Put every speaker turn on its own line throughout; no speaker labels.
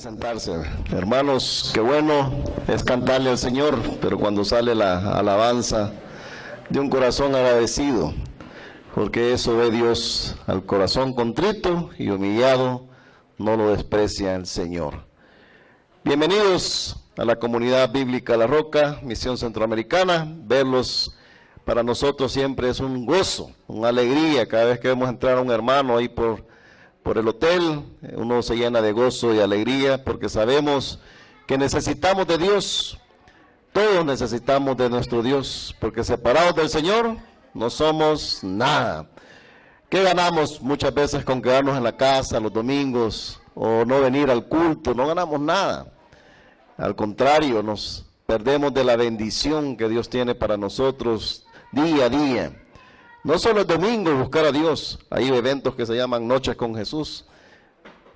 sentarse. Hermanos, qué bueno es cantarle al Señor, pero cuando sale la alabanza de un corazón agradecido, porque eso ve Dios, al corazón contrito y humillado, no lo desprecia el Señor. Bienvenidos a la comunidad bíblica La Roca, Misión Centroamericana. Verlos para nosotros siempre es un gozo, una alegría. Cada vez que vemos entrar a un hermano ahí por el hotel, uno se llena de gozo y alegría, porque sabemos que necesitamos de Dios. Todos necesitamos de nuestro Dios, porque separados del Señor no somos nada. ¿Qué ganamos muchas veces con quedarnos en la casa los domingos o no venir al culto? No ganamos nada. Al contrario, nos perdemos de la bendición que Dios tiene para nosotros día a día. No solo el domingo buscar a Dios, hay eventos que se llaman Noches con Jesús,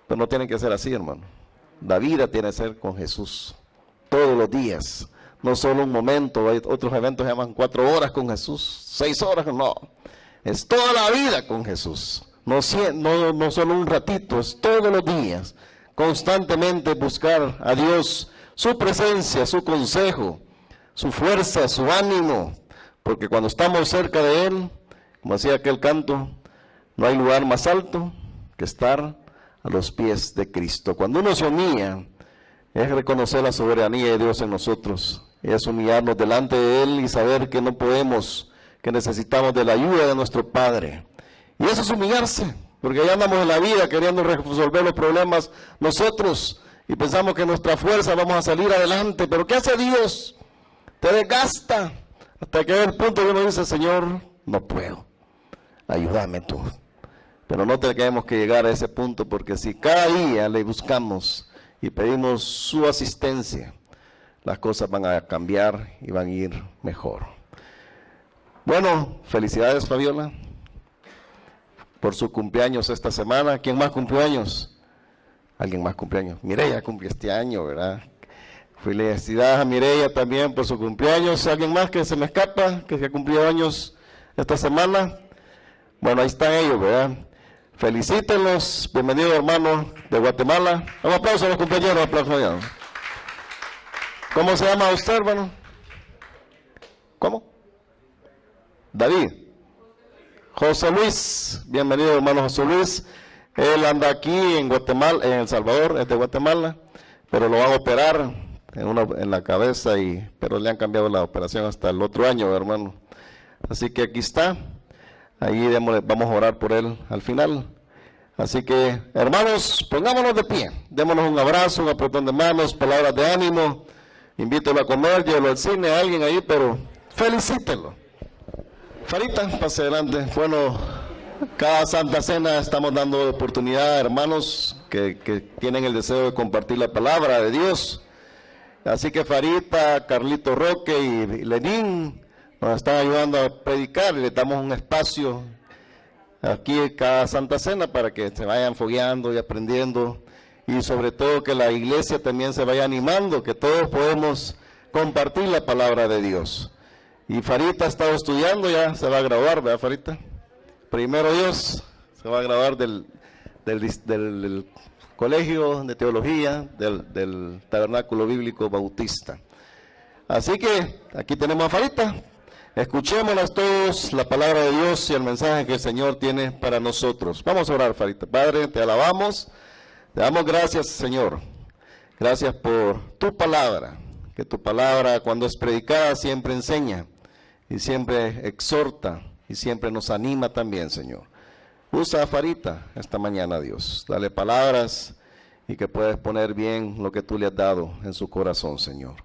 pero no tienen que ser así, hermano. La vida tiene que ser con Jesús, todos los días, no solo un momento. Hay otros eventos que se llaman 4 horas con Jesús, 6 horas, no, es toda la vida con Jesús, no solo un ratito, es todos los días, constantemente buscar a Dios, su presencia, su consejo, su fuerza, su ánimo, porque cuando estamos cerca de Él, como decía aquel canto, no hay lugar más alto que estar a los pies de Cristo. Cuando uno se humilla, es reconocer la soberanía de Dios en nosotros, es humillarnos delante de Él y saber que no podemos, que necesitamos de la ayuda de nuestro Padre. Y eso es humillarse, porque ya andamos en la vida queriendo resolver los problemas nosotros, y pensamos que nuestra fuerza vamos a salir adelante, pero ¿qué hace Dios? Te desgasta, hasta que hay el punto que uno dice, Señor, no puedo, ayúdame tú. Pero no tenemos que llegar a ese punto, porque si cada día le buscamos y pedimos su asistencia, las cosas van a cambiar y van a ir mejor. Bueno, felicidades, Fabiola, por su cumpleaños esta semana. ¿Quién más cumplió años? ¿Alguien más cumpleaños? Mireya cumplió este año, ¿verdad? Felicidades a Mireya también por su cumpleaños. ¿Alguien más que se me escapa, que se cumplió años esta semana? Bueno, ahí están ellos, ¿verdad? Felicítenlos. Bienvenidos, hermanos de Guatemala. Un aplauso a los compañeros, un aplauso. ¿Cómo se llama usted, hermano? ¿Cómo? David. José Luis. Bienvenido, hermano José Luis. Él anda aquí en Guatemala, en El Salvador, es de Guatemala, pero lo van a operar en la cabeza, pero le han cambiado la operación hasta el otro año, hermano. Así que aquí está. Ahí vamos a orar por él al final. Así que, hermanos, pongámonos de pie. Démonos un abrazo, un apretón de manos, palabras de ánimo. Invítelo a comer, llévelo al cine, a alguien ahí, pero felicítelo. Farita, pase adelante. Bueno, cada Santa Cena estamos dando oportunidad a hermanos que tienen el deseo de compartir la palabra de Dios. Así que Farita, Carlito Roque y Lenín nos están ayudando a predicar, y le damos un espacio aquí cada Santa Cena para que se vayan fogueando y aprendiendo, y sobre todo que la iglesia también se vaya animando, que todos podemos compartir la palabra de Dios. Y Farita ha estado estudiando, ya se va a graduar, ¿verdad, Farita? Primero Dios, se va a graduar del Colegio de Teología del Tabernáculo Bíblico Bautista. Así que aquí tenemos a Farita. Escuchémoslas todos, la palabra de Dios y el mensaje que el Señor tiene para nosotros. Vamos a orar, Farita. Padre, te alabamos, te damos gracias, Señor. Gracias por tu palabra, que tu palabra cuando es predicada siempre enseña y siempre exhorta y siempre nos anima también, Señor. Usa a Farita esta mañana, Dios. Dale palabras y que puedas poner bien lo que tú le has dado en su corazón, Señor.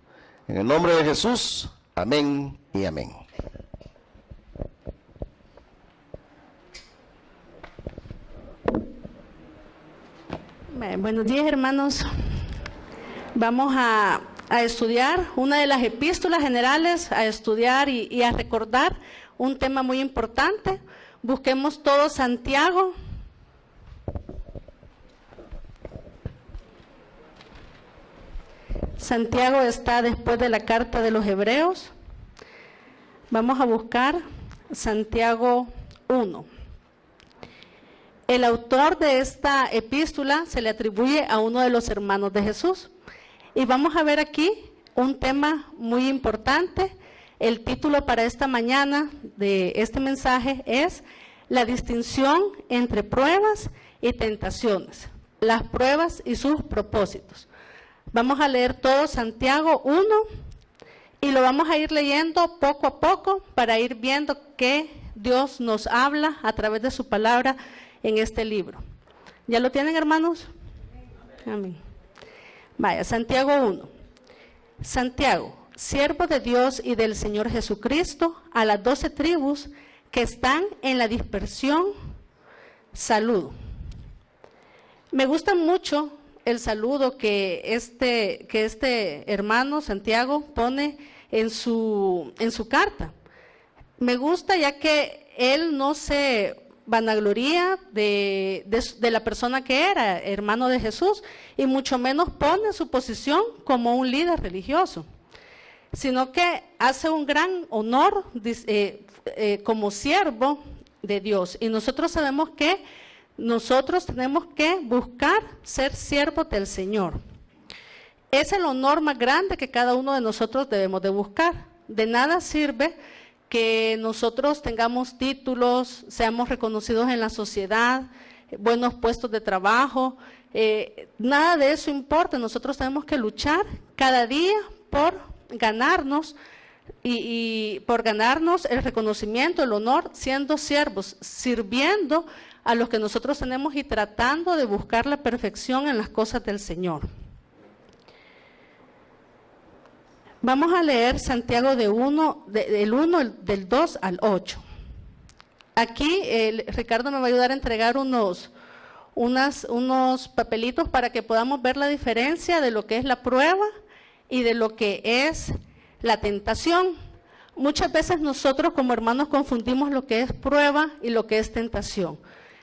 En el nombre de Jesús, amén y amén.
Buenos días, hermanos. Vamos a estudiar una de las epístolas generales, a estudiar y a recordar un tema muy importante. Busquemos todo Santiago. Santiago está después de la carta de los Hebreos. Vamos a buscar Santiago 1. El autor de esta epístola se le atribuye a uno de los hermanos de Jesús. Y vamos a ver aquí un tema muy importante. El título para esta mañana de este mensaje es la distinción entre pruebas y tentaciones, las pruebas y sus propósitos. Vamos a leer todo Santiago 1 y lo vamos a ir leyendo poco a poco para ir viendo qué Dios nos habla a través de su palabra en este libro. ¿Ya lo tienen, hermanos? Amén. Vaya, Santiago 1. Santiago, siervo de Dios y del Señor Jesucristo, a las 12 tribus que están en la dispersión, saludo. Me gusta mucho el saludo que este hermano Santiago pone en su carta. Me gusta ya que él no se vanagloría de la persona que era, hermano de Jesús, y mucho menos pone su posición como un líder religioso, sino que hace un gran honor como siervo de Dios. Y nosotros sabemos que nosotros tenemos que buscar ser siervos del Señor. Es el honor más grande que cada uno de nosotros debemos de buscar. De nada sirve que nosotros tengamos títulos, seamos reconocidos en la sociedad, buenos puestos de trabajo, nada de eso importa. Nosotros tenemos que luchar cada día por ganarnos y por ganarnos el reconocimiento, el honor, siendo siervos, sirviendo a los que nosotros tenemos y tratando de buscar la perfección en las cosas del Señor. Vamos a leer Santiago del 1, del 2 al 8. Aquí Ricardo me va a ayudar a entregar unos papelitos para que podamos ver la diferencia de lo que es la prueba y de lo que es la tentación. Muchas veces nosotros como hermanos confundimos lo que es prueba y lo que es tentación.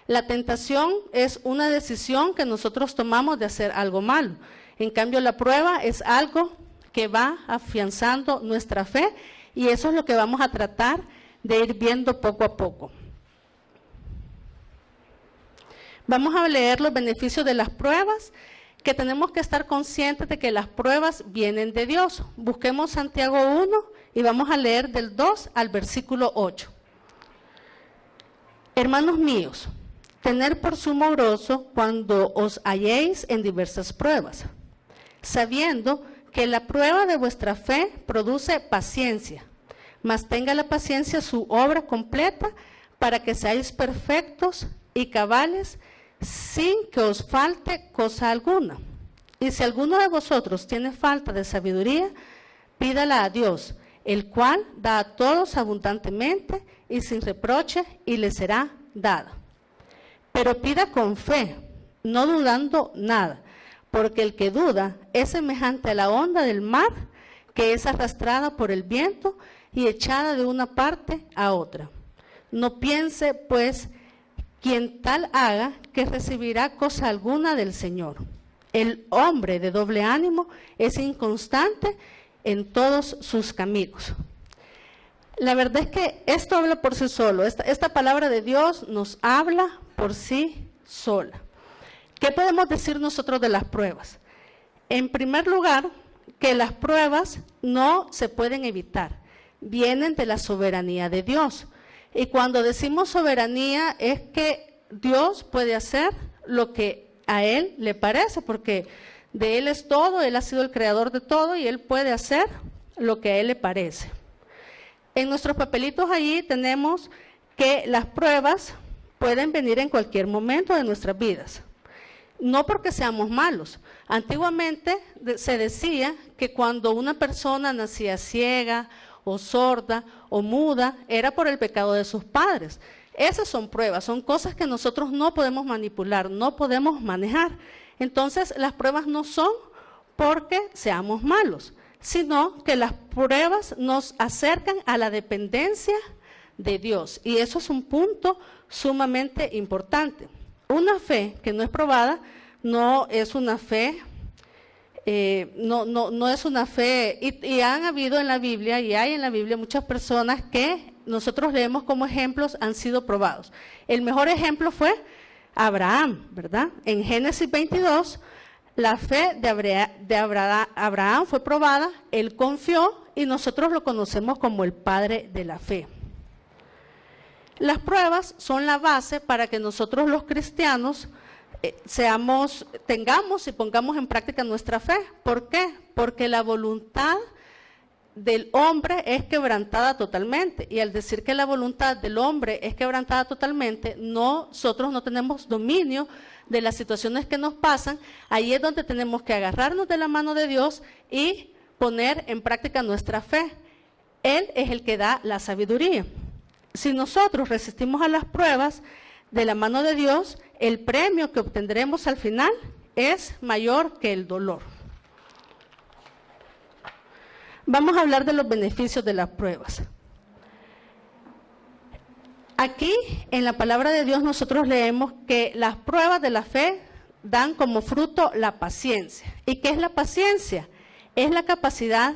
La tentación es una decisión que nosotros tomamos de hacer algo malo. En cambio, la prueba es algo que va afianzando nuestra fe, y eso es lo que vamos a tratar de ir viendo poco a poco. Vamos a leer los beneficios de las pruebas, que tenemos que estar conscientes de que las pruebas vienen de Dios. Busquemos Santiago 1 y vamos a leer del 2 al versículo 8. Hermanos míos, tened por sumo gozo cuando os halléis en diversas pruebas, sabiendo que la prueba de vuestra fe produce paciencia, mas tenga la paciencia su obra completa, para que seáis perfectos y cabales, sin que os falte cosa alguna. Y si alguno de vosotros tiene falta de sabiduría, pídala a Dios, el cual da a todos abundantemente y sin reproche, y le será dada. Pero pida con fe, no dudando nada, porque el que duda es semejante a la onda del mar, que es arrastrada por el viento y echada de una parte a otra. No piense, pues, quien tal haga, que recibirá cosa alguna del Señor. El hombre de doble ánimo es inconstante en todos sus caminos. La verdad es que esto habla por sí solo. Esta palabra de Dios nos habla por sí sola. ¿Qué podemos decir nosotros de las pruebas? En primer lugar, que las pruebas no se pueden evitar, vienen de la soberanía de Dios. Y cuando decimos soberanía es que Dios puede hacer lo que a Él le parece, porque de Él es todo, Él ha sido el creador de todo y Él puede hacer lo que a Él le parece. En nuestros papelitos allí tenemos que las pruebas pueden venir en cualquier momento de nuestras vidas. No porque seamos malos. Antiguamente se decía que cuando una persona nacía ciega o sorda o muda, era por el pecado de sus padres. Esas son pruebas, son cosas que nosotros no podemos manipular, no podemos manejar. Entonces, las pruebas no son porque seamos malos, sino que las pruebas nos acercan a la dependencia de Dios. Y eso es un punto sumamente importante. Una fe que no es probada no es una fe, no es una fe, y han habido en la Biblia, y hay en la Biblia muchas personas que nosotros leemos como ejemplos han sido probados. El mejor ejemplo fue Abraham, ¿verdad? En Génesis 22, la fe de Abraham fue probada, él confió y nosotros lo conocemos como el padre de la fe. Las pruebas son la base para que nosotros los cristianos tengamos y pongamos en práctica nuestra fe. ¿Por qué? Porque la voluntad del hombre es quebrantada totalmente. Y al decir que la voluntad del hombre es quebrantada totalmente, nosotros no tenemos dominio de las situaciones que nos pasan. Ahí es donde tenemos que agarrarnos de la mano de Dios y poner en práctica nuestra fe. Él es el que da la sabiduría. Si nosotros resistimos a las pruebas de la mano de Dios, el premio que obtendremos al final es mayor que el dolor. Vamos a hablar de los beneficios de las pruebas. Aquí, en la palabra de Dios, nosotros leemos que las pruebas de la fe dan como fruto la paciencia. ¿Y qué es la paciencia? Es la capacidad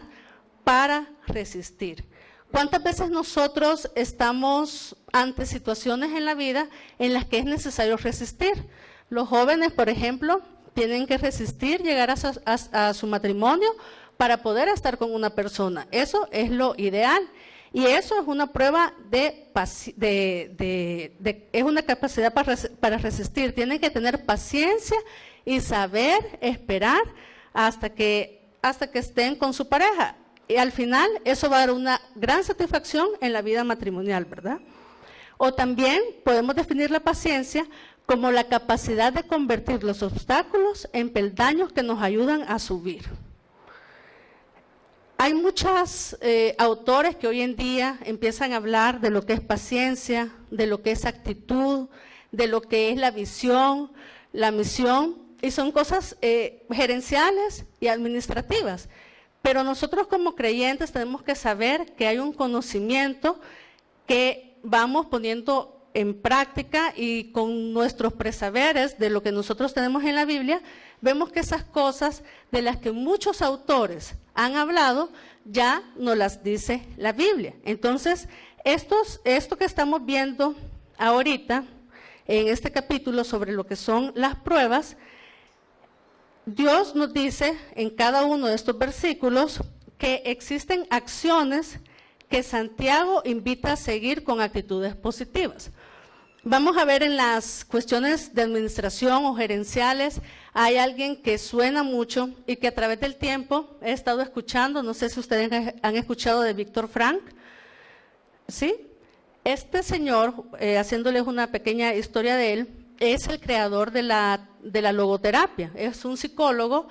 para resistir. ¿Cuántas veces nosotros estamos ante situaciones en la vida en las que es necesario resistir? Los jóvenes, por ejemplo, tienen que resistir llegar a su matrimonio para poder estar con una persona. Eso es lo ideal. Y eso es una prueba es una capacidad para resistir. Tienen que tener paciencia y saber esperar hasta que estén con su pareja. Y al final eso va a dar una gran satisfacción en la vida matrimonial, ¿verdad? O también podemos definir la paciencia como la capacidad de convertir los obstáculos en peldaños que nos ayudan a subir. Hay muchos autores que hoy en día empiezan a hablar de lo que es paciencia, de lo que es actitud, de lo que es la visión, la misión, y son cosas gerenciales y administrativas. Pero nosotros como creyentes tenemos que saber que hay un conocimiento que vamos poniendo en práctica y con nuestros presaberes de lo que nosotros tenemos en la Biblia, vemos que esas cosas de las que muchos autores han hablado, ya nos las dice la Biblia. Entonces, esto que estamos viendo ahorita, en este capítulo sobre lo que son las pruebas, Dios nos dice en cada uno de estos versículos que existen acciones que Santiago invita a seguir con actitudes positivas. Vamos a ver en las cuestiones de administración o gerenciales, hay alguien que suena mucho y que a través del tiempo he estado escuchando, no sé si ustedes han escuchado de Víctor Frank, ¿sí? Este señor, haciéndoles una pequeña historia de él, es el creador de la logoterapia, es un psicólogo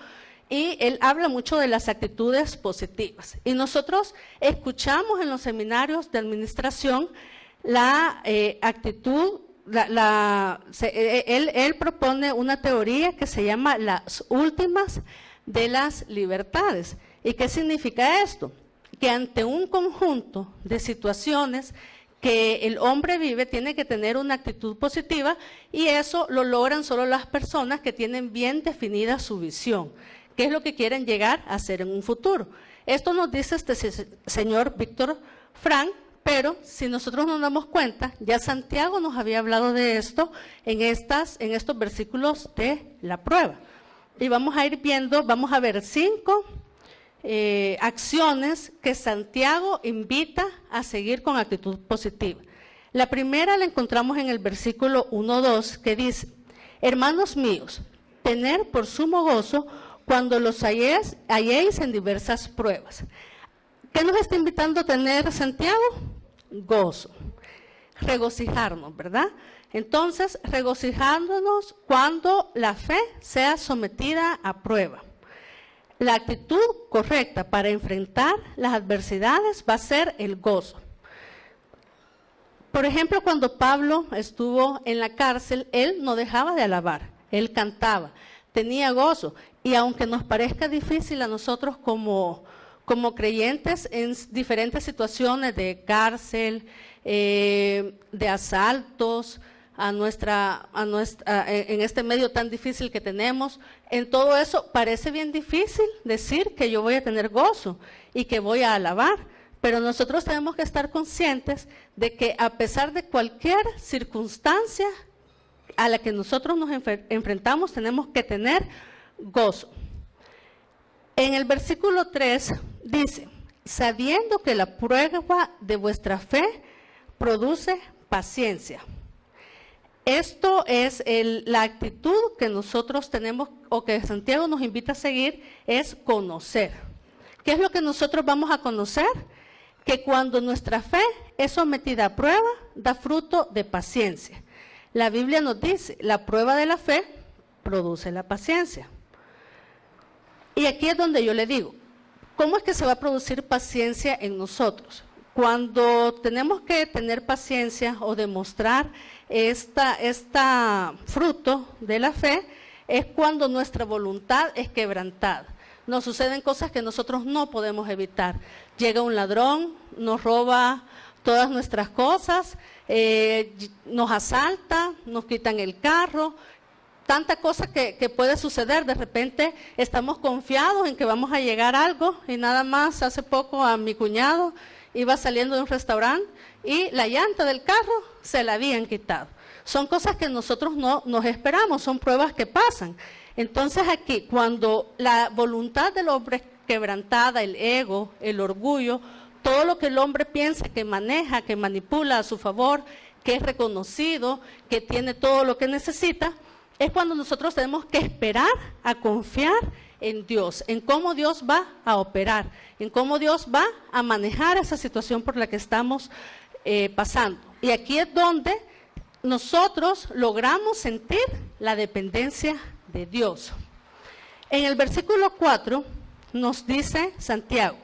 y él habla mucho de las actitudes positivas. Y nosotros escuchamos en los seminarios de administración la actitud, él propone una teoría que se llama las últimas de las libertades. ¿Y qué significa esto? Que ante un conjunto de situaciones que el hombre vive, tiene que tener una actitud positiva y eso lo logran solo las personas que tienen bien definida su visión, qué es lo que quieren llegar a ser en un futuro. Esto nos dice este señor Víctor Frank, pero si nosotros nos damos cuenta, ya Santiago nos había hablado de esto en estos versículos de la prueba. Y vamos a ir viendo, vamos a ver 5 acciones que Santiago invita a seguir con actitud positiva. La primera la encontramos en el versículo 1-2 que dice: hermanos míos, tener por sumo gozo cuando los halléis en diversas pruebas. ¿Qué nos está invitando a tener Santiago? Gozo, regocijarnos, ¿verdad? Entonces, regocijándonos cuando la fe sea sometida a prueba. La actitud correcta para enfrentar las adversidades va a ser el gozo. Por ejemplo, cuando Pablo estuvo en la cárcel, él no dejaba de alabar, él cantaba, tenía gozo. Y aunque nos parezca difícil a nosotros como creyentes en diferentes situaciones de cárcel, de asaltos, en este medio tan difícil que tenemos, en todo eso parece bien difícil decir que yo voy a tener gozo y que voy a alabar, pero nosotros tenemos que estar conscientes de que a pesar de cualquier circunstancia a la que nosotros nos enfrentamos tenemos que tener gozo. En el versículo 3 dice, sabiendo que la prueba de vuestra fe produce paciencia. Esto es la actitud que nosotros tenemos, o que Santiago nos invita a seguir, es conocer. ¿Qué es lo que nosotros vamos a conocer? Que cuando nuestra fe es sometida a prueba, da fruto de paciencia. La Biblia nos dice, la prueba de la fe produce la paciencia. Y aquí es donde yo le digo, ¿cómo es que se va a producir paciencia en nosotros? Cuando tenemos que tener paciencia o demostrar esta fruto de la fe, es cuando nuestra voluntad es quebrantada. Nos suceden cosas que nosotros no podemos evitar. Llega un ladrón, nos roba todas nuestras cosas, nos asalta, nos quitan el carro, tanta cosa que puede suceder. De repente estamos confiados en que vamos a llegar a algo y nada más. Hace poco a mi cuñado iba saliendo de un restaurante y la llanta del carro se la habían quitado. Son cosas que nosotros no nos esperamos, son pruebas que pasan. Entonces aquí, cuando la voluntad del hombre es quebrantada, el ego, el orgullo, todo lo que el hombre piensa que maneja, que manipula a su favor, que es reconocido, que tiene todo lo que necesita, es cuando nosotros tenemos que esperar a confiar en Dios, en cómo Dios va a operar, en cómo Dios va a manejar esa situación por la que estamos pasando. Y aquí es donde nosotros logramos sentir la dependencia de Dios. En el versículo 4 nos dice Santiago,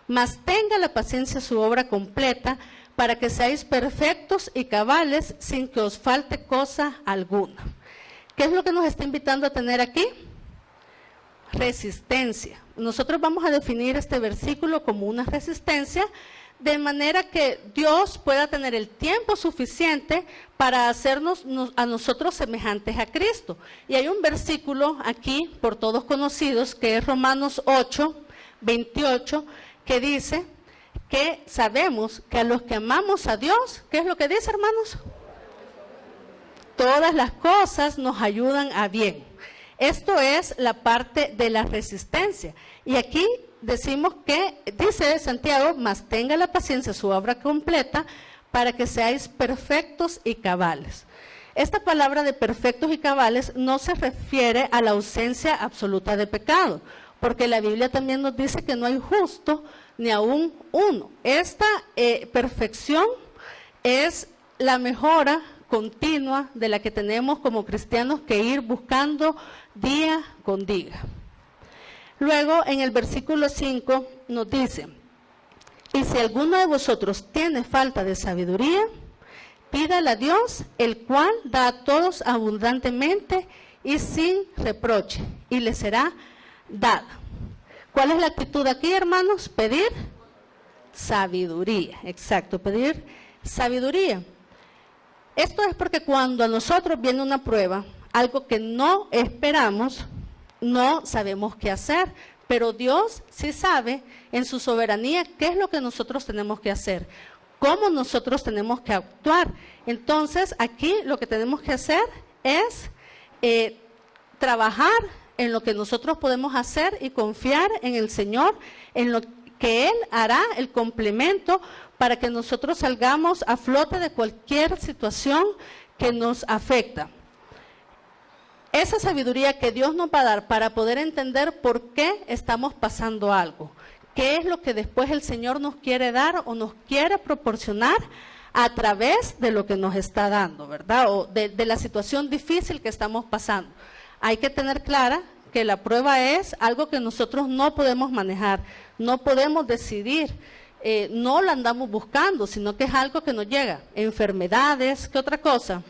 mas tenga la paciencia su obra completa, para que seáis perfectos y cabales sin que os falte cosa alguna. ¿Qué es lo que nos está invitando a tener aquí? Resistencia. Nosotros vamos a definir este versículo como una resistencia, de manera que Dios pueda tener el tiempo suficiente para hacernos a nosotros semejantes a Cristo. Y hay un versículo aquí, por todos conocidos, que es Romanos 8, 28, que dice que sabemos que a los que amamos a Dios, ¿qué es lo que dice, hermanos? Todas las cosas nos ayudan a bien. Esto es la parte de la resistencia. Y aquí decimos que, dice Santiago, mas tenga la paciencia su obra completa, para que seáis perfectos y cabales. Esta palabra de perfectos y cabales no se refiere a la ausencia absoluta de pecado, porque la Biblia también nos dice que no hay justo ni aún uno. Esta perfección es la mejora continua de la que tenemos como cristianos que ir buscando día con día. Luego en el versículo 5 nos dice, y si alguno de vosotros tiene falta de sabiduría, pídala a Dios, el cual da a todos abundantemente y sin reproche, y le será dada. ¿Cuál es la actitud aquí, hermanos? Pedir sabiduría, exacto, pedir sabiduría. Esto es porque cuando a nosotros viene una prueba, algo que no esperamos, no sabemos qué hacer, pero Dios sí sabe en su soberanía qué es lo que nosotros tenemos que hacer, cómo nosotros tenemos que actuar. Entonces, aquí lo que tenemos que hacer es trabajar en lo que nosotros podemos hacer y confiar en el Señor, en lo que Él hará el complemento para que nosotros salgamos a flote de cualquier situación que nos afecta. Esa sabiduría que Dios nos va a dar para poder entender por qué estamos pasando algo, qué es lo que después el Señor nos quiere dar o nos quiere proporcionar a través de lo que nos está dando, ¿verdad? O de la situación difícil que estamos pasando. Hay que tener clara que la prueba es algo que nosotros no podemos manejar, no podemos decidir, no la andamos buscando, sino que es algo que nos llega. Enfermedades, ¿qué otra cosa?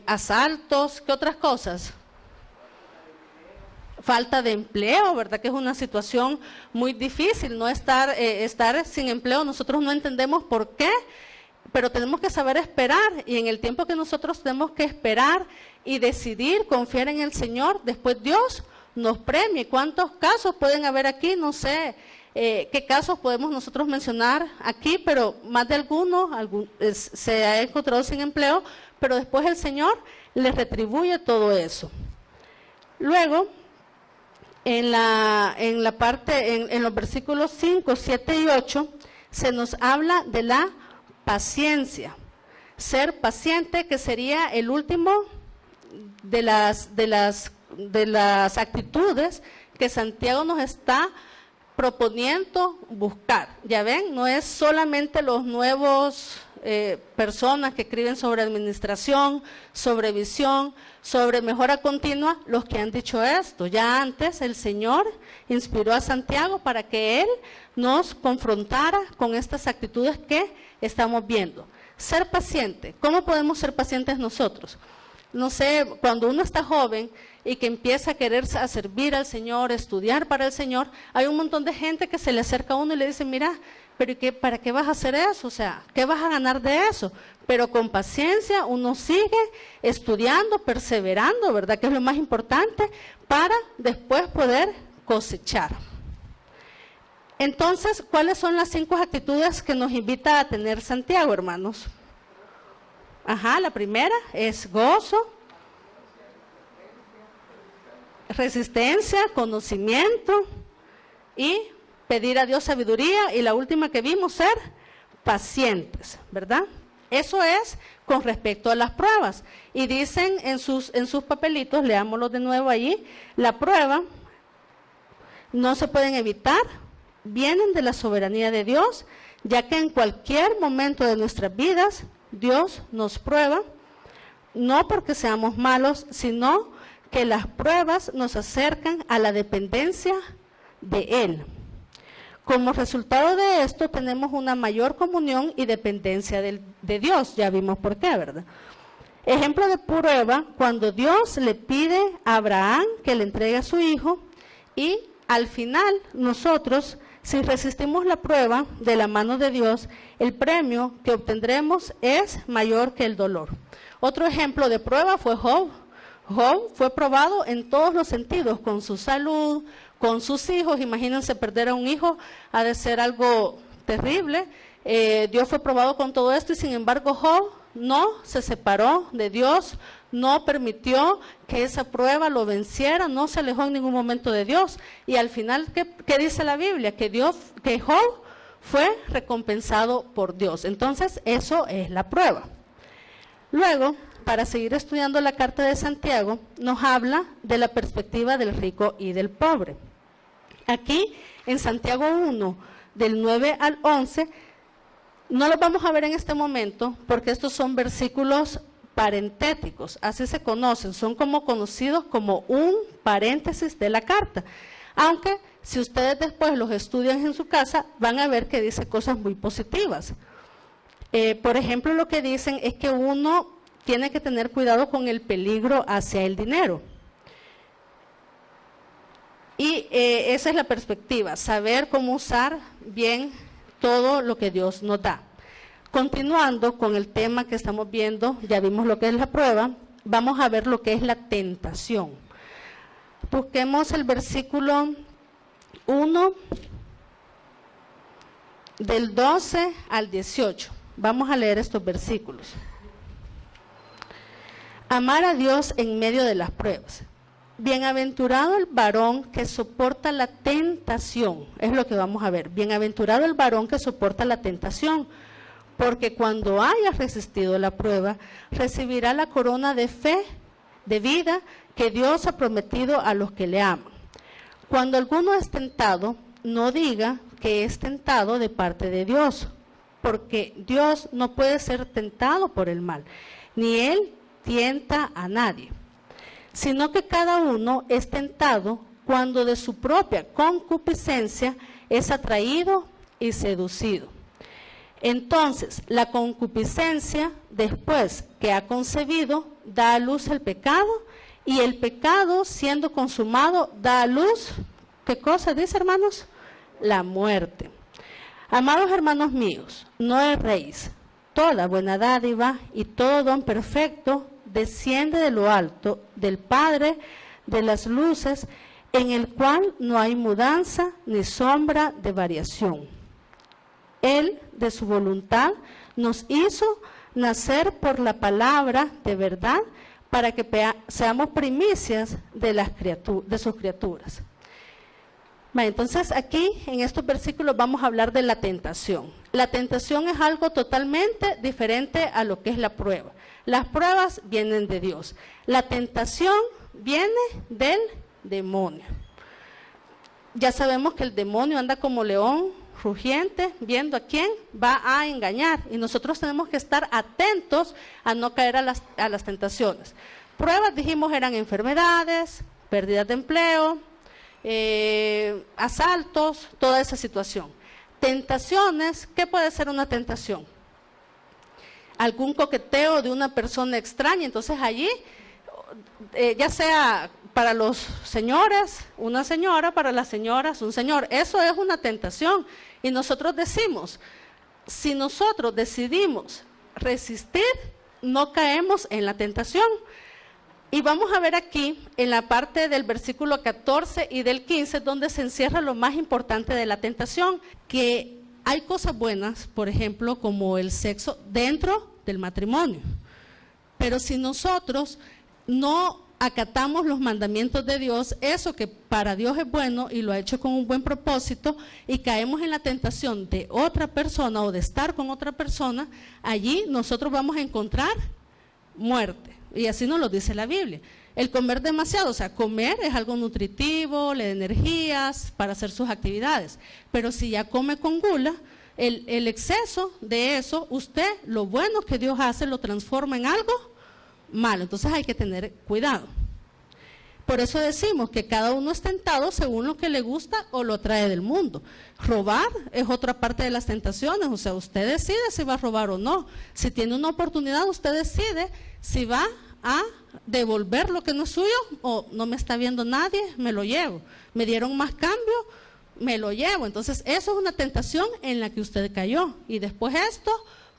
Asaltos, ¿qué otras cosas? Falta de empleo, ¿verdad? Que es una situación muy difícil, no estar sin empleo. Nosotros no entendemos por qué, pero tenemos que saber esperar, y en el tiempo que nosotros tenemos que esperar y decidir confiar en el Señor, después Dios nos premie. ¿Cuántos casos pueden haber aquí? No sé qué casos podemos nosotros mencionar aquí, pero más de algunos se ha encontrado sin empleo, pero después el Señor les retribuye todo eso. Luego, en los versículos 5, 7 y 8, se nos habla de la paciencia. Ser paciente, que sería el último de las actitudes que Santiago nos está proponiendo buscar. Ya ven, no es solamente los nuevos personas que escriben sobre administración, sobre visión, sobre mejora continua, los que han dicho esto. Ya antes el Señor inspiró a Santiago para que él nos confrontara con estas actitudes que estamos viendo. Ser paciente. ¿Cómo podemos ser pacientes nosotros? No sé, cuando uno está joven y que empieza a querer servir al Señor, estudiar para el Señor, hay un montón de gente que se le acerca a uno y le dice, mira, pero ¿para qué vas a hacer eso? O sea, ¿qué vas a ganar de eso? Pero con paciencia uno sigue estudiando, perseverando, ¿verdad? Que es lo más importante para después poder cosechar. Entonces, ¿cuáles son las 5 actitudes que nos invita a tener Santiago, hermanos? La primera es gozo, resistencia, conocimiento y pedir a Dios sabiduría. Y la última que vimos, ser pacientes, ¿verdad? Eso es con respecto a las pruebas. Y dicen en sus papelitos, leámoslo de nuevo allí, la prueba no se pueden evitar, vienen de la soberanía de Dios, ya que en cualquier momento de nuestras vidas Dios nos prueba, no porque seamos malos, sino que las pruebas nos acercan a la dependencia de Él. Como resultado de esto tenemos una mayor comunión y dependencia de Dios, ya vimos por qué, ¿verdad? Ejemplo de prueba, cuando Dios le pide a Abraham que le entregue a su hijo y al final nosotros, si resistimos la prueba de la mano de Dios, el premio que obtendremos es mayor que el dolor. Otro ejemplo de prueba fue Job. Job fue probado en todos los sentidos, con su salud, con sus hijos. Imagínense, perder a un hijo ha de ser algo terrible. Dios fue probado con todo esto y sin embargo Job no se separó de Dios, no permitió que esa prueba lo venciera, no se alejó en ningún momento de Dios. Y al final, ¿qué dice la Biblia? Que Job fue recompensado por Dios. Entonces, eso es la prueba. Luego, para seguir estudiando la carta de Santiago, nos habla de la perspectiva del rico y del pobre. Aquí, en Santiago 1, del 9 al 11, no los vamos a ver en este momento, porque estos son versículos parentéticos, así se conocen, son como conocidos como un paréntesis de la carta. Aunque, si ustedes después los estudian en su casa, van a ver que dice cosas muy positivas. Por ejemplo, lo que dicen es que uno tiene que tener cuidado con el peligro hacia el dinero. Y esa es la perspectiva, saber cómo usar bien todo lo que Dios nos da. Continuando con el tema que estamos viendo, ya vimos lo que es la prueba, vamos a ver lo que es la tentación. Busquemos el versículo 1, del 12 al 18. Vamos a leer estos versículos. Amar a Dios en medio de las pruebas. Bienaventurado el varón que soporta la tentación, es lo que vamos a ver. Bienaventurado el varón que soporta la tentación, porque cuando haya resistido la prueba, recibirá la corona de fe, de vida, que Dios ha prometido a los que le aman. Cuando alguno es tentado, no diga que es tentado de parte de Dios, porque Dios no puede ser tentado por el mal, ni Él tienta a nadie, sino que cada uno es tentado cuando de su propia concupiscencia es atraído y seducido. Entonces, la concupiscencia, después que ha concebido, da a luz el pecado, y el pecado, siendo consumado, da a luz, ¿qué cosa dice, hermanos? La muerte. Amados hermanos míos, no erréis. Toda buena dádiva y todo don perfecto desciende de lo alto, del Padre de las luces, en el cual no hay mudanza ni sombra de variación. Él, de su voluntad, nos hizo nacer por la palabra de verdad, para que seamos primicias de sus criaturas. Bueno, entonces aquí en estos versículos vamos a hablar de la tentación. La tentación es algo totalmente diferente a lo que es la prueba. Las pruebas vienen de Dios. La tentación viene del demonio. Ya sabemos que el demonio anda como león rugiente, viendo a quién va a engañar. Y nosotros tenemos que estar atentos a no caer a las tentaciones. Pruebas, dijimos, eran enfermedades, pérdidas de empleo, asaltos, toda esa situación. Tentaciones, ¿qué puede ser una tentación? Algún coqueteo de una persona extraña. Entonces allí, ya sea para los señores, una señora, para las señoras, un señor, eso es una tentación. Y nosotros decimos, si nosotros decidimos resistir, no caemos en la tentación. Y vamos a ver aquí, en la parte del versículo 14 y del 15, donde se encierra lo más importante de la tentación, que hay cosas buenas, por ejemplo, como el sexo dentro del matrimonio. Pero si nosotros no acatamos los mandamientos de Dios, eso que para Dios es bueno y lo ha hecho con un buen propósito, y caemos en la tentación de otra persona o de estar con otra persona, allí nosotros vamos a encontrar muerte. Y así nos lo dice la Biblia. El comer demasiado, o sea, comer es algo nutritivo, le da energías para hacer sus actividades. Pero si ya come con gula, el exceso de eso, usted, lo bueno que Dios hace, lo transforma en algo malo. Entonces hay que tener cuidado. Por eso decimos que cada uno es tentado según lo que le gusta o lo trae del mundo. Robar es otra parte de las tentaciones, o sea, usted decide si va a robar o no. Si tiene una oportunidad, usted decide si va a devolver lo que no es suyo, o no me está viendo nadie, me lo llevo. Me dieron más cambio, me lo llevo. Entonces eso es una tentación en la que usted cayó, y después esto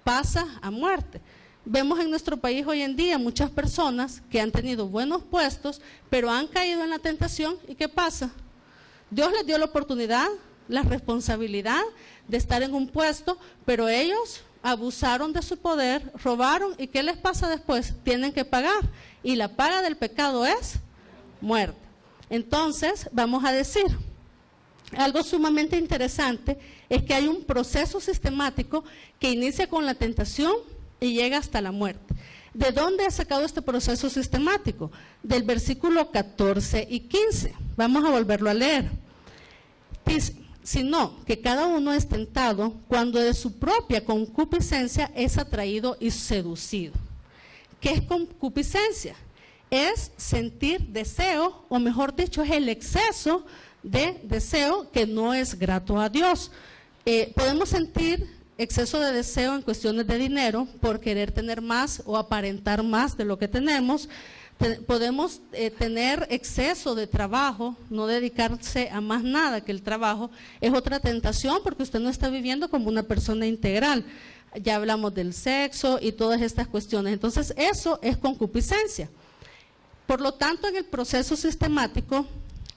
pasa a muerte. Vemos en nuestro país hoy en día muchas personas que han tenido buenos puestos, pero han caído en la tentación. ¿Y qué pasa? Dios les dio la oportunidad, la responsabilidad de estar en un puesto, pero ellos abusaron de su poder, robaron, ¿y qué les pasa después? Tienen que pagar, y la paga del pecado es muerte. Entonces, vamos a decir, algo sumamente interesante es que hay un proceso sistemático que inicia con la tentación y llega hasta la muerte. ¿De dónde ha sacado este proceso sistemático? Del versículo 14 y 15. Vamos a volverlo a leer. Dice, sino que cada uno es tentado cuando de su propia concupiscencia es atraído y seducido. ¿Qué es concupiscencia? Es sentir deseo, o mejor dicho, es el exceso de deseo que no es grato a Dios. Podemos sentir exceso de deseo en cuestiones de dinero, por querer tener más o aparentar más de lo que tenemos. Podemos tener exceso de trabajo, no dedicarse a más nada que el trabajo. Es otra tentación, porque usted no está viviendo como una persona integral. Ya hablamos del sexo y todas estas cuestiones. Entonces eso es concupiscencia. Por lo tanto, en el proceso sistemático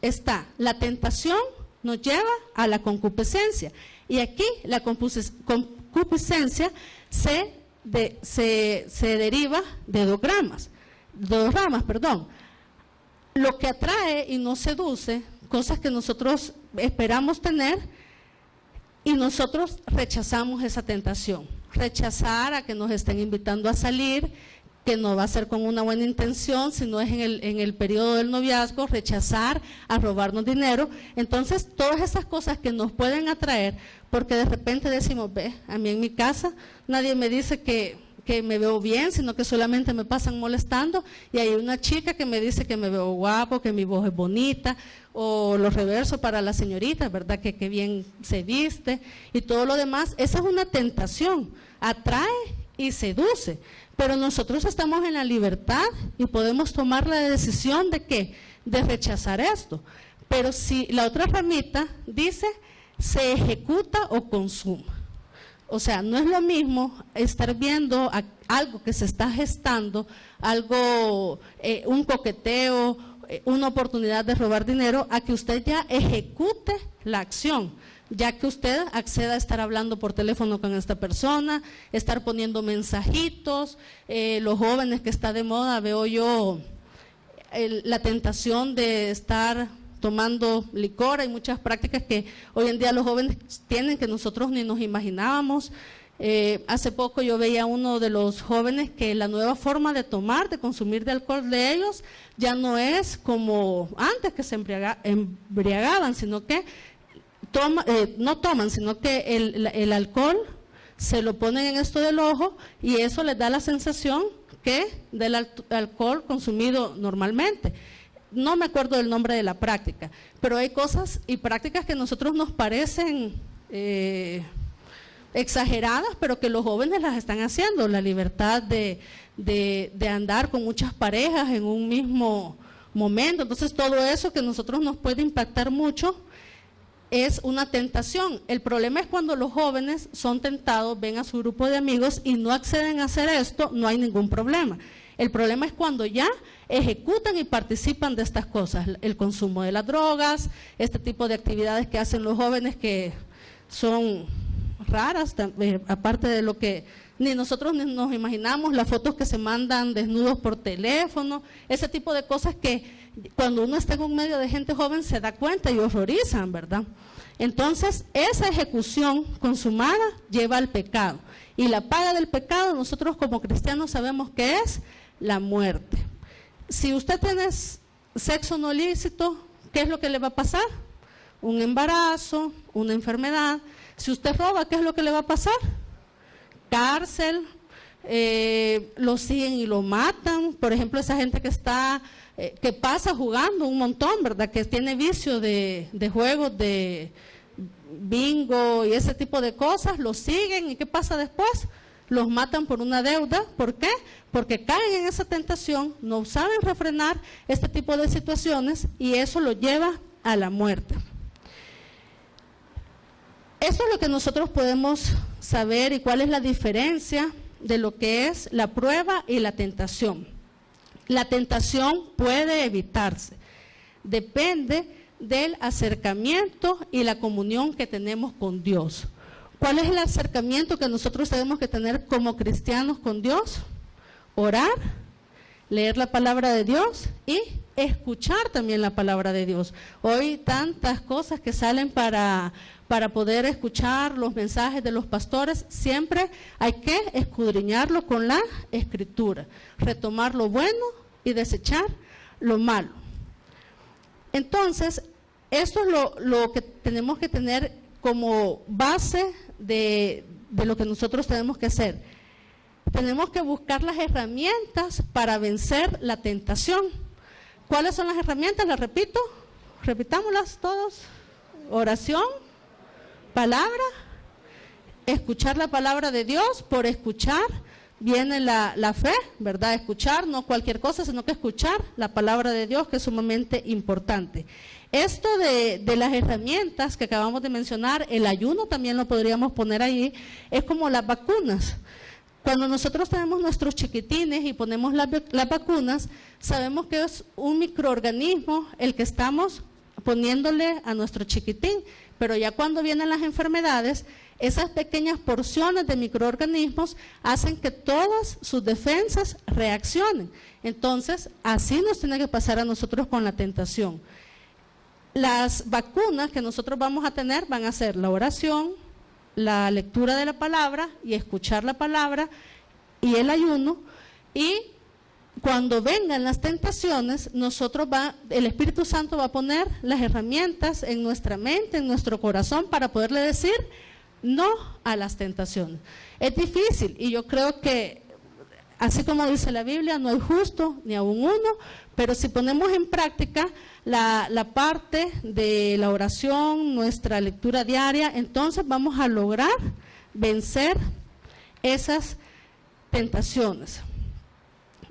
está la tentación, nos lleva a la concupiscencia. Y aquí la concupiscencia se deriva de dos ramas. Lo que atrae y nos seduce, cosas que nosotros esperamos tener, y nosotros rechazamos esa tentación. Rechazar a que nos estén invitando a salir, que no va a ser con una buena intención, sino es en el periodo del noviazgo, rechazar a robarnos dinero. Entonces, todas esas cosas que nos pueden atraer, porque de repente decimos, ve, a mí en mi casa nadie me dice que me veo bien, sino que solamente me pasan molestando, y hay una chica que me dice que me veo guapo, que mi voz es bonita, o lo reverso para la señorita, ¿verdad? Que bien se viste, y todo lo demás. Esa es una tentación, atrae y seduce. Pero nosotros estamos en la libertad y podemos tomar la decisión de ¿qué? De rechazar esto. Pero si la otra ramita dice, se ejecuta o consuma. O sea, no es lo mismo estar viendo algo que se está gestando, algo, un coqueteo, una oportunidad de robar dinero, a que usted ya ejecute la acción. ya que usted acceda a estar hablando por teléfono con esta persona, estar poniendo mensajitos, los jóvenes que está de moda, veo yo la tentación de estar tomando licor. Hay muchas prácticas que hoy en día los jóvenes tienen que nosotros ni nos imaginábamos. Hace poco yo veía a uno de los jóvenes que la nueva forma de tomar, de consumir de alcohol de ellos, ya no es como antes que se embriagaban, sino que no toman, sino que el alcohol se lo ponen en esto del ojo y eso les da la sensación que del alcohol consumido normalmente. No me acuerdo del nombre de la práctica, pero hay cosas y prácticas que a nosotros nos parecen exageradas, pero que los jóvenes las están haciendo. La libertad de andar con muchas parejas en un mismo momento. Entonces, todo eso que a nosotros nos puede impactar mucho es una tentación. El problema es cuando los jóvenes son tentados, ven a su grupo de amigos y no acceden a hacer esto, no hay ningún problema. El problema es cuando ya ejecutan y participan de estas cosas, el consumo de las drogas, este tipo de actividades que hacen los jóvenes que son raras, aparte de lo que ni nosotros nos imaginamos, las fotos que se mandan desnudos por teléfono, ese tipo de cosas que cuando uno está en un medio de gente joven se da cuenta y horrorizan, ¿verdad? Entonces, esa ejecución consumada lleva al pecado. Y la paga del pecado, nosotros como cristianos sabemos que es la muerte. Si usted tiene sexo no lícito, ¿qué es lo que le va a pasar? Un embarazo, una enfermedad. Si usted roba, ¿qué es lo que le va a pasar? Cárcel, lo siguen y lo matan. Por ejemplo, esa gente que pasa jugando un montón, ¿verdad? Que tiene vicio de juegos de bingo y ese tipo de cosas, los siguen y ¿qué pasa después? Los matan por una deuda. ¿Por qué? Porque caen en esa tentación, no saben refrenar este tipo de situaciones y eso lo lleva a la muerte. Esto es lo que nosotros podemos saber y cuál es la diferencia de lo que es la prueba y la tentación. La tentación puede evitarse, depende del acercamiento y la comunión que tenemos con Dios. ¿Cuál es el acercamiento que nosotros tenemos que tener como cristianos con Dios? Orar, leer la palabra de Dios y escuchar también la palabra de Dios. Hoy tantas cosas que salen para poder escuchar los mensajes de los pastores, siempre hay que escudriñarlo con la Escritura, retomar lo bueno y desechar lo malo. Entonces, esto es lo que tenemos que tener como base de lo que nosotros tenemos que hacer. Tenemos que buscar las herramientas para vencer la tentación. ¿Cuáles son las herramientas? Las repito, repitámoslas todos. Oración, palabra, escuchar la palabra de Dios. Por escuchar viene la fe, ¿verdad? Escuchar, no cualquier cosa, sino que escuchar la palabra de Dios, que es sumamente importante. Esto de las herramientas que acabamos de mencionar, el ayuno también lo podríamos poner ahí, es como las vacunas. Cuando nosotros tenemos nuestros chiquitines y ponemos las vacunas, sabemos que es un microorganismo el que estamos poniéndole a nuestro chiquitín, pero ya cuando vienen las enfermedades, esas pequeñas porciones de microorganismos hacen que todas sus defensas reaccionen. Entonces, así nos tiene que pasar a nosotros con la tentación. Las vacunas que nosotros vamos a tener van a ser la oración, la lectura de la palabra y escuchar la palabra y el ayuno. Y cuando vengan las tentaciones, el Espíritu Santo va a poner las herramientas en nuestra mente, en nuestro corazón, para poderle decir no a las tentaciones. Es difícil y yo creo que, así como dice la Biblia, no hay justo ni aun uno, pero si ponemos en práctica la parte de la oración, nuestra lectura diaria, entonces vamos a lograr vencer esas tentaciones.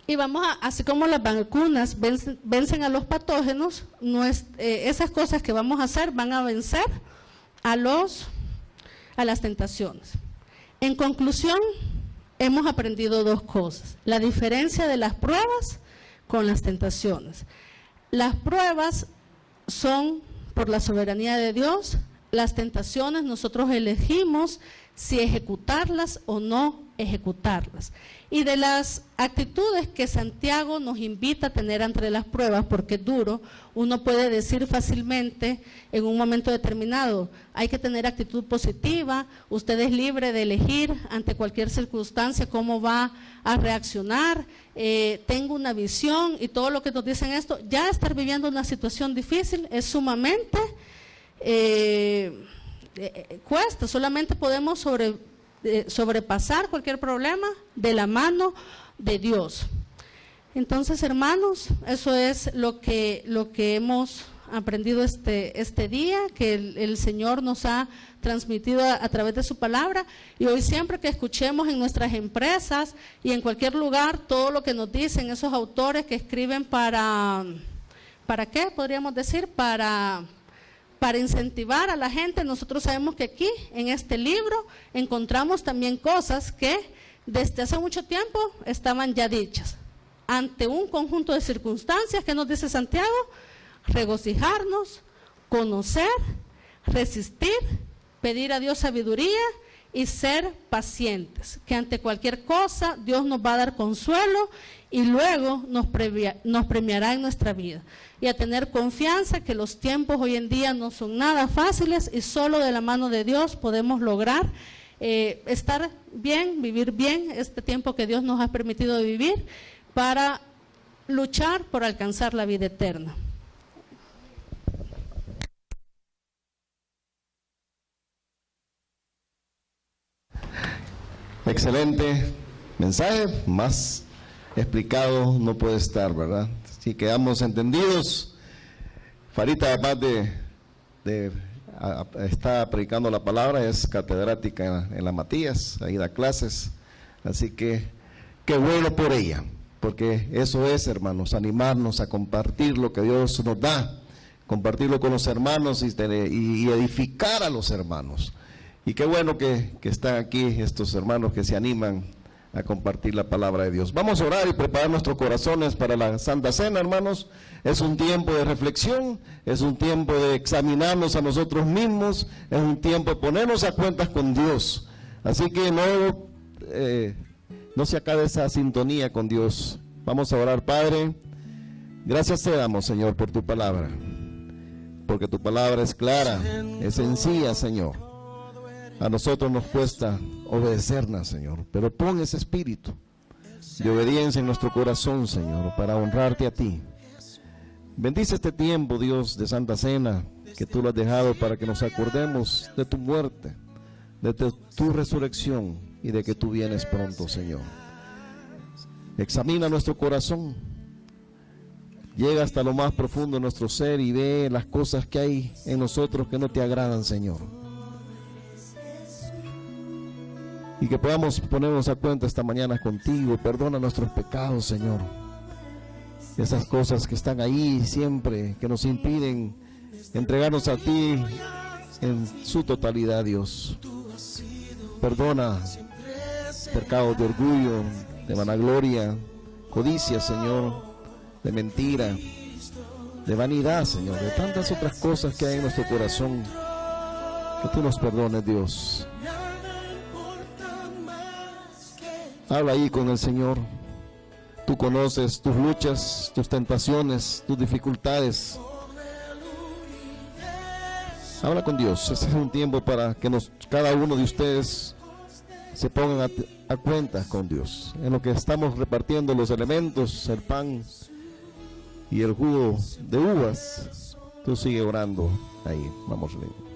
Y vamos así como las vacunas vencen a los patógenos, esas cosas que vamos a hacer van a vencer a las tentaciones. En conclusión, hemos aprendido dos cosas: la diferencia de las pruebas con las tentaciones. Las pruebas son por la soberanía de Dios, las tentaciones nosotros elegimos si ejecutarlas o no ejecutarlas. Y de las actitudes que Santiago nos invita a tener ante las pruebas, porque es duro, uno puede decir fácilmente en un momento determinado, hay que tener actitud positiva, usted es libre de elegir ante cualquier circunstancia cómo va a reaccionar, tengo una visión, y todo lo que nos dicen esto, ya estar viviendo una situación difícil es sumamente cuesta, solamente podemos sobrepasar cualquier problema de la mano de Dios. Entonces, hermanos, eso es lo que hemos aprendido este día, que el Señor nos ha transmitido a través de su palabra, y hoy siempre que escuchemos en nuestras empresas y en cualquier lugar todo lo que nos dicen esos autores que escriben ¿para qué? Podríamos decir, para incentivar a la gente. Nosotros sabemos que aquí, en este libro, encontramos también cosas que desde hace mucho tiempo estaban ya dichas. Ante un conjunto de circunstancias, ¿qué nos dice Santiago? Regocijarnos, conocer, resistir, pedir a Dios sabiduría y ser pacientes, que ante cualquier cosa Dios nos va a dar consuelo y luego nos premiará en nuestra vida. Y a tener confianza que los tiempos hoy en día no son nada fáciles y solo de la mano de Dios podemos lograr estar bien, vivir bien este tiempo que Dios nos ha permitido vivir para luchar por alcanzar la vida eterna.
Excelente mensaje, más explicado no puede estar, ¿verdad? Si quedamos entendidos, Farita, además de está predicando la palabra, es catedrática en la Matías, ahí da clases, así que qué bueno por ella, porque eso es, hermanos, animarnos a compartir lo que Dios nos da, compartirlo con los hermanos y edificar a los hermanos. Y qué bueno que están aquí estos hermanos que se animan a compartir la palabra de Dios. Vamos a orar y preparar nuestros corazones para la Santa Cena, hermanos. Es un tiempo de reflexión, es un tiempo de examinarnos a nosotros mismos, es un tiempo de ponernos a cuentas con Dios. Así que no se acabe esa sintonía con Dios. Vamos a orar. Padre, gracias te damos, Señor, por tu palabra, porque tu palabra es clara, es sencilla, Señor. A nosotros nos cuesta obedecerla, Señor, pero pon ese espíritu de obediencia en nuestro corazón, Señor, para honrarte a ti. Bendice este tiempo, Dios, de Santa Cena, que tú lo has dejado para que nos acordemos de tu muerte, de tu resurrección y de que tú vienes pronto, Señor. Examina nuestro corazón, llega hasta lo más profundo de nuestro ser y ve las cosas que hay en nosotros que no te agradan, Señor. Y que podamos ponernos a cuenta esta mañana contigo. Perdona nuestros pecados, Señor. Esas cosas que están ahí siempre, que nos impiden entregarnos a ti en su totalidad, Dios. Perdona pecados de orgullo, de vanagloria, codicia, Señor, de mentira, de vanidad, Señor, de tantas otras cosas que hay en nuestro corazón. Que tú nos perdones, Dios. Habla ahí con el Señor. Tú conoces tus luchas, tus tentaciones, tus dificultades. Habla con Dios. Este es un tiempo para que cada uno de ustedes se pongan a cuenta con Dios. En lo que estamos repartiendo los elementos, el pan y el jugo de uvas, tú sigue orando ahí. Vamos a leer.